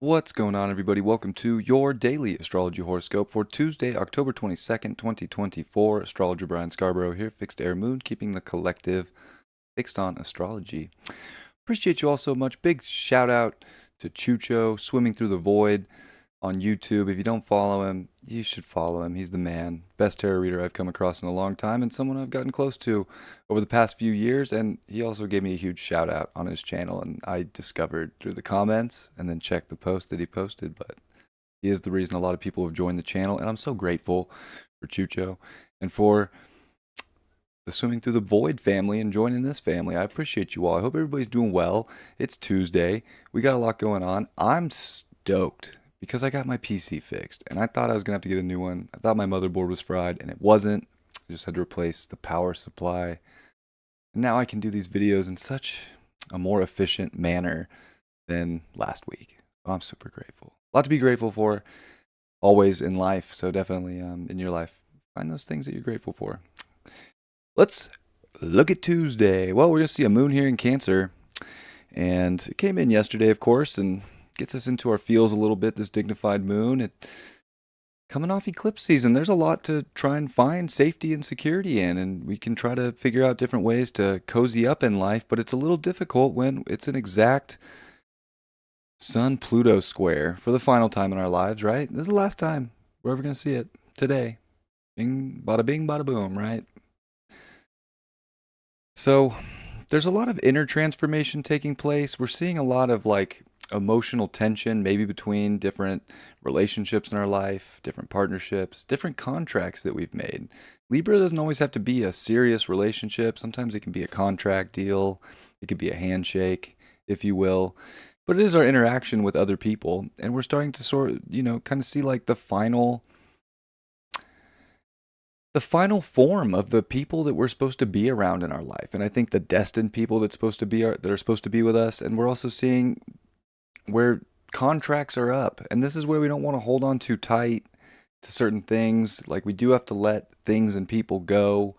What's going on, everybody? Welcome to your daily astrology horoscope for Tuesday, October 22nd, 2024. Astrologer Brian Scarborough here, fixed air moon, keeping the collective fixed on astrology. Appreciate you all so much. Big shout out to Chucho, Swimming Through the Void on YouTube. If you don't follow him, you should follow him. He's the man. Best tarot reader I've come across in a long time and someone I've gotten close to over the past few years. And he also gave me a huge shout out on his channel. And I discovered through the comments and then checked the post that he posted. But he is the reason a lot of people have joined the channel. And I'm so grateful for Chucho and for the Swimming Through the Void family and joining this family. I appreciate you all. I hope everybody's doing well. It's Tuesday. We got a lot going on. I'm stoked because I got my PC fixed, and I thought I was going to have to get a new one. I thought my motherboard was fried, and it wasn't. I just had to replace the power supply. And now I can do these videos in such a more efficient manner than last week. So I'm super grateful. A lot to be grateful for always in life, so definitely in your life, find those things that you're grateful for. Let's look at Tuesday. Well, we're going to see a moon here in Cancer, and it came in yesterday, of course, and gets us into our feels a little bit, this dignified moon. Coming off eclipse season, there's a lot to try and find safety and security in, and we can try to figure out different ways to cozy up in life, but it's a little difficult when it's an exact Sun-Pluto square for the final time in our lives, right? This is the last time we're ever going to see it today. Bing, bada boom, right? So there's a lot of inner transformation taking place. We're seeing a lot of like emotional tension, maybe between different relationships in our life, different partnerships, different contracts that we've made. Libra doesn't always have to be a serious relationship. Sometimes it can be a contract deal. It could be a handshake, if you will. But it is our interaction with other people. And we're starting to kind of see like the final form of the people that we're supposed to be around in our life. And I think the destined people that are supposed to be with us. And we're also seeing where contracts are up. And this is where we don't want to hold on too tight to certain things. Like we do have to let things and people go.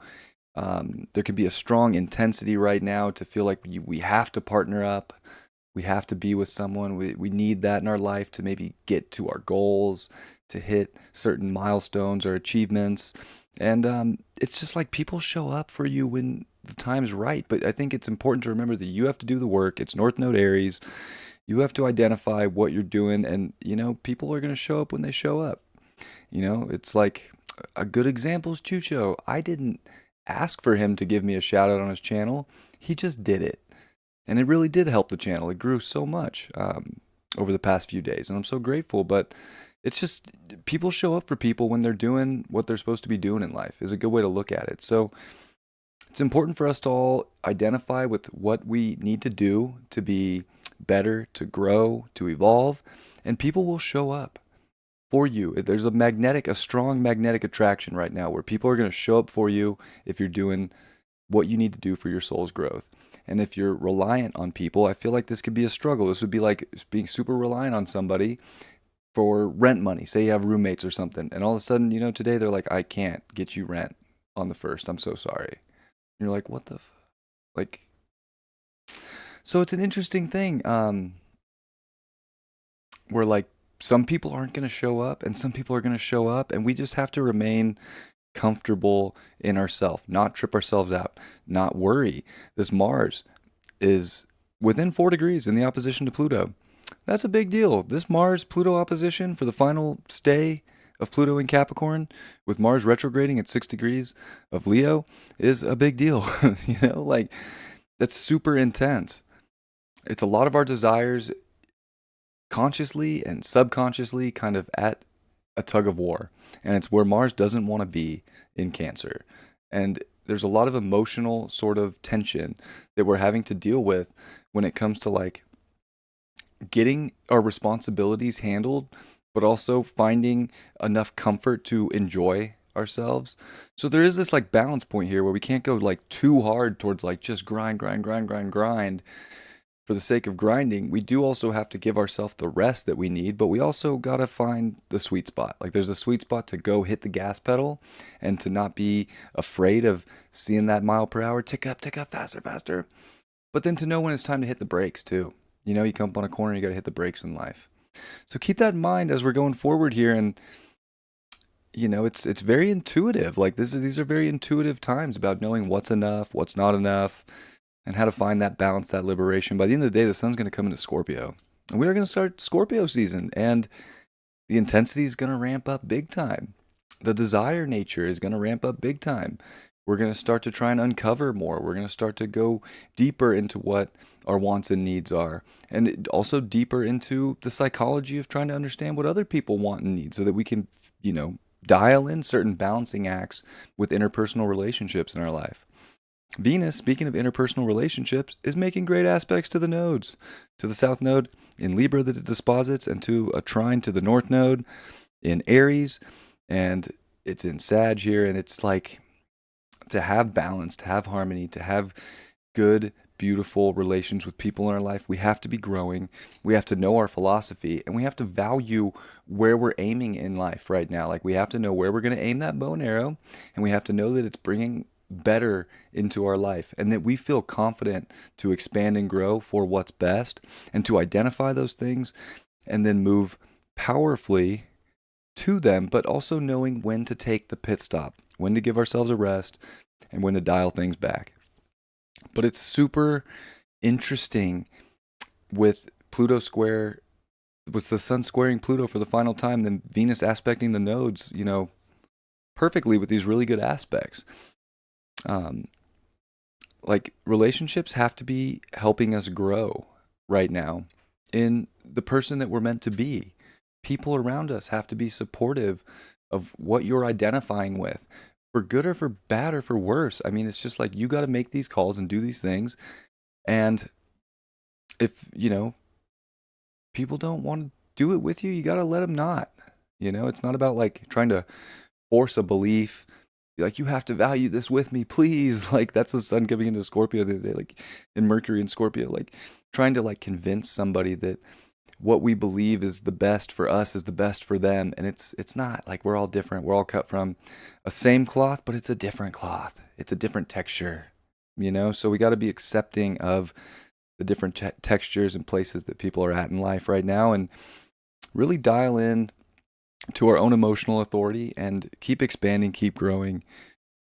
There can be a strong intensity right now to feel like we have to partner up. We have to be with someone. We need that in our life to maybe get to our goals, to hit certain milestones or achievements. And it's just like people show up for you when the time's right. But I think it's important to remember that you have to do the work. It's North Node Aries. You have to identify what you're doing. And, people are going to show up when they show up. It's like a good example is Chucho. I didn't ask for him to give me a shout out on his channel. He just did it. And it really did help the channel. It grew so much over the past few days. And I'm so grateful. But it's just people show up for people when they're doing what they're supposed to be doing in life is a good way to look at it. So it's important for us to all identify with what we need to do to be better, to grow, to evolve. And people will show up for you. There's a strong magnetic attraction right now where people are going to show up for you if you're doing what you need to do for your soul's growth. And if you're reliant on people, I feel like this could be a struggle. This would be like being super reliant on somebody for rent money. Say you have roommates or something, and all of a sudden, today they're like, I can't get you rent on the 1st. I'm so sorry. And you're like, what the like? So it's an interesting thing. Where like some people aren't going to show up and some people are going to show up, and we just have to remain comfortable in ourselves, not trip ourselves out, not worry. This Mars is within 4 degrees in the opposition to Pluto. That's a big deal. This Mars-Pluto opposition for the final stay of Pluto in Capricorn, with Mars retrograding at 6 degrees of Leo, is a big deal. Like that's super intense. It's a lot of our desires consciously and subconsciously kind of at a tug of war. And it's where Mars doesn't want to be in Cancer. And there's a lot of emotional sort of tension that we're having to deal with when it comes to like getting our responsibilities handled, but also finding enough comfort to enjoy ourselves. So there is this like balance point here where we can't go like too hard towards like just grind for the sake of grinding. We do also have to give ourselves the rest that we need, but we also got to find the sweet spot. Like there's a sweet spot to go hit the gas pedal and to not be afraid of seeing that mile per hour tick up, faster. But then to know when it's time to hit the brakes too. You come up on a corner, you got to hit the brakes in life. So keep that in mind as we're going forward here. And it's very intuitive. Like these are very intuitive times about knowing what's enough, what's not enough, and how to find that balance, that liberation. By the end of the day, the sun's going to come into Scorpio, and we are going to start Scorpio season, and the intensity is going to ramp up big time. The desire nature is going to ramp up big time. We're going to start to try and uncover more. We're going to start to go deeper into what our wants and needs are, and also deeper into the psychology of trying to understand what other people want and need so that we can, dial in certain balancing acts with interpersonal relationships in our life. Venus, speaking of interpersonal relationships, is making great aspects to the nodes, to the south node in Libra that it disposits, and to a trine to the north node in Aries, and it's in Sag here, and it's like to have balance, to have harmony, to have good, beautiful relations with people in our life, we have to be growing, we have to know our philosophy, and we have to value where we're aiming in life right now. Like we have to know where we're going to aim that bow and arrow, and we have to know that it's bringing better into our life, and that we feel confident to expand and grow for what's best, and to identify those things and then move powerfully to them, but also knowing when to take the pit stop, when to give ourselves a rest, and when to dial things back. But it's super interesting with Pluto square, with the sun squaring Pluto for the final time, then Venus aspecting the nodes, perfectly with these really good aspects. Like relationships have to be helping us grow right now in the person that we're meant to be. People around us have to be supportive of what you're identifying with, for good or for bad or for worse. I mean, it's just like you got to make these calls and do these things. And if, people don't want to do it with you, you got to let them not. It's not about like trying to force a belief. Like, you have to value this with me, please. Like, that's the sun coming into Scorpio the other day, like in Mercury and Scorpio, like trying to like convince somebody that what we believe is the best for us is the best for them. And it's not. Like, we're all different. We're all cut from a same cloth, but it's a different cloth. It's a different texture, So we got to be accepting of the different textures and places that people are at in life right now, and really dial in to our own emotional authority and keep expanding, keep growing.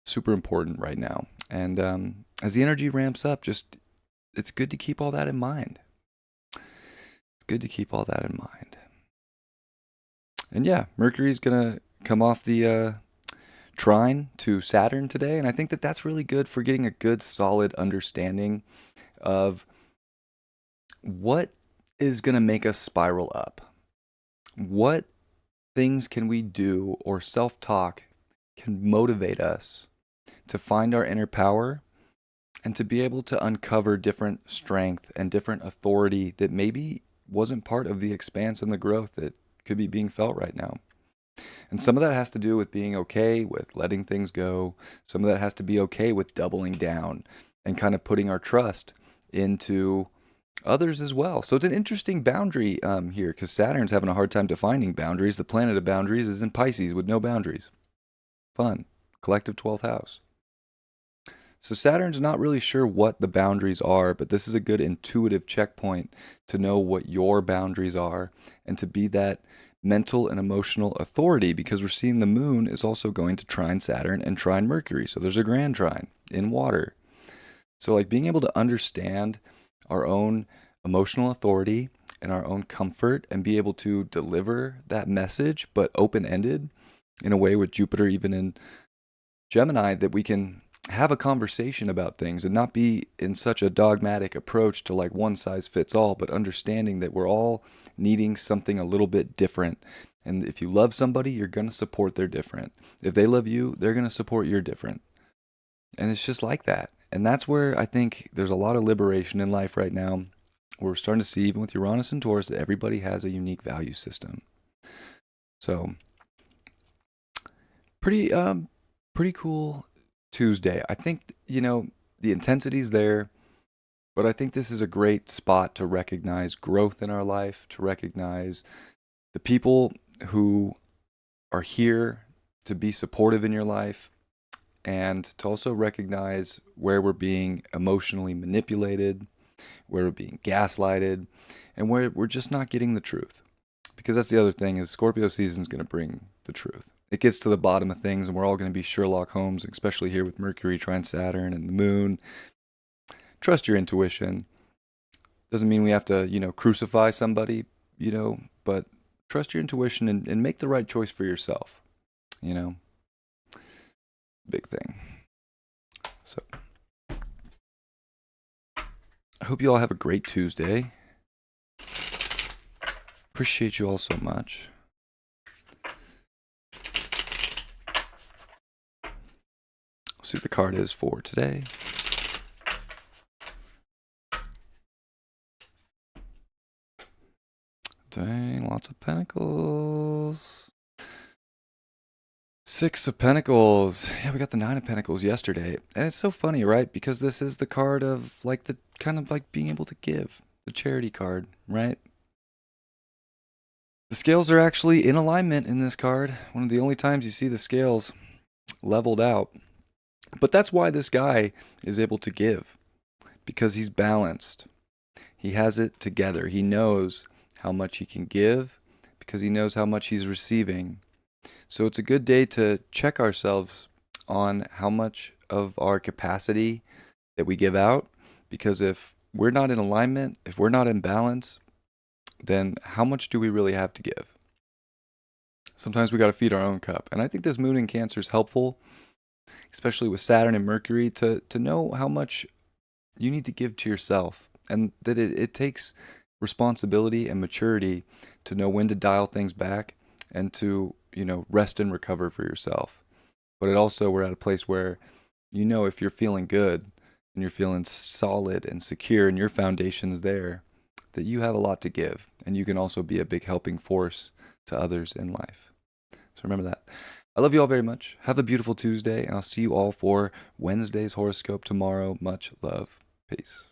Super important right now. And as the energy ramps up, it's good to keep all that in mind. It's good to keep all that in mind. And yeah, Mercury's going to come off the trine to Saturn today. And I think that that's really good for getting a good, solid understanding of what is going to make us spiral up. What things can we do, or self-talk can motivate us to find our inner power and to be able to uncover different strength and different authority that maybe wasn't part of the expanse and the growth that could be being felt right now. And some of that has to do with being okay with letting things go. Some of that has to be okay with doubling down and kind of putting our trust into others as well. So it's an interesting boundary here, because Saturn's having a hard time defining boundaries. The planet of boundaries is in Pisces with no boundaries. Fun. Collective 12th house. So Saturn's not really sure what the boundaries are, but this is a good intuitive checkpoint to know what your boundaries are and to be that mental and emotional authority, because we're seeing the moon is also going to trine Saturn and trine Mercury. So there's a grand trine in water. So like being able to understand our own emotional authority and our own comfort and be able to deliver that message, but open-ended in a way with Jupiter even in Gemini, that we can have a conversation about things and not be in such a dogmatic approach to like one size fits all, but understanding that we're all needing something a little bit different. And if you love somebody, you're going to support their different. If they love you, they're going to support your different. And it's just like that. And that's where I think there's a lot of liberation in life right now. We're starting to see, even with Uranus and Taurus, that everybody has a unique value system. So pretty cool Tuesday. I think, the intensity's there, but I think this is a great spot to recognize growth in our life, to recognize the people who are here to be supportive in your life, and to also recognize where we're being emotionally manipulated, where we're being gaslighted, and where we're just not getting the truth. because that's the other thing is Scorpio season is going to bring the truth. It gets to the bottom of things, and we're all going to be Sherlock Holmes, especially here with Mercury trine Saturn and the moon. Trust your intuition. Doesn't mean we have to, crucify somebody, but trust your intuition and make the right choice for yourself. Big thing. So, I hope you all have a great Tuesday. Appreciate you all so much. See what the card is for today. Dang, lots of Pentacles. 6 of Pentacles. Yeah, we got the 9 of Pentacles yesterday. And it's so funny, right? Because this is the card of the kind of like being able to give. The charity card, right? The scales are actually in alignment in this card. One of the only times you see the scales leveled out. But that's why this guy is able to give. Because he's balanced. He has it together. He knows how much he can give because he knows how much he's receiving. So it's a good day to check ourselves on how much of our capacity that we give out, because if we're not in alignment, if we're not in balance, then how much do we really have to give? Sometimes we got to feed our own cup. And I think this moon in Cancer is helpful, especially with Saturn and Mercury, to know how much you need to give to yourself, and that it takes responsibility and maturity to know when to dial things back and to, rest and recover for yourself. But it also, we're at a place where, if you're feeling good and you're feeling solid and secure and your foundation's there, that you have a lot to give, and you can also be a big helping force to others in life. So remember that. I love you all very much. Have a beautiful Tuesday, and I'll see you all for Wednesday's horoscope tomorrow. Much love. Peace.